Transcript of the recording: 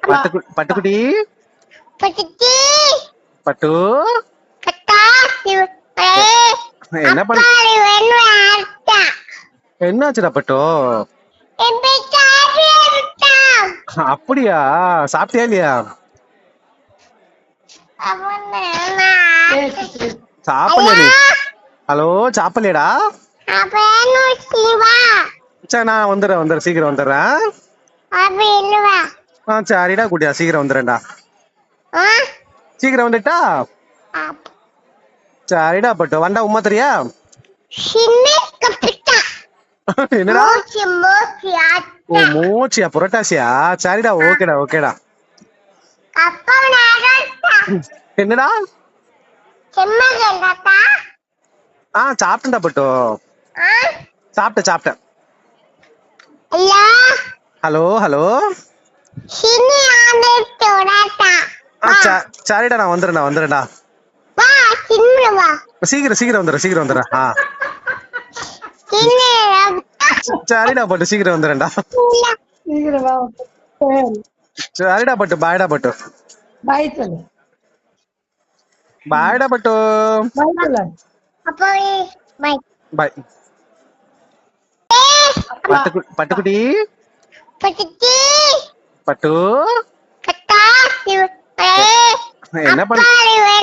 பட்டுக்குட்டி பட்டுச்சி பட்டு கட்டா என்ன பண்ண அப்பாடி வேணும் ஆட்டா என்னாச்சுடா பட்டு? எப்படி சாரி எடுத்தா அப்படியா? சாப்பிட்டியா இல்லையா? அவனா சாப்பிடலையா நீ? ஹலோ, சாப்பிடலையடா? அப்பேனும் சிவா சரி, நான் வந்துடுறேன் சீக்கிரம் வந்துடுறேன். அப்படி இல்லவா சரிடா குட்டியா, சீக்கிரம் வந்துடுறேன்டா. ஆ சீக்கிரம் வந்துட்டா சரிடா பட்டு. வண்டா உமா தெரியா? சின்ன கப்பிட்டா என்னடா? மூச்சு மூச்சு ஓ, ஆட்டா மூச்சியா? புரட்டாசியா? சரிடா, ஓகேடா. அப்பா நாகா என்னடா? செம்மகண்டா சாப்பிட்டேன்டா பட்டு. ஆ சாப்பிட்டேன். Hello hello. சின்ன ஆனத்தோடாட்டா சரிடா, நான் வந்துடுறேன்டா. வா சின்னவா சீக்கிரம் வந்துடுறேன். சின்ன சரிடா பட்டு, சீக்கிரம் வந்துடுறேன்டா. சரிடா பட்டு, பாய்டா பட்டு. பாய் சொல்லு. பாய்டா பட்டு. பாய் சொல்லு. அப்போ பை பாய். பட்டுக்குட்டி பட்டுச்சி பட்டு கட்டா என்ன பண்ண அப்பாடி வேணும்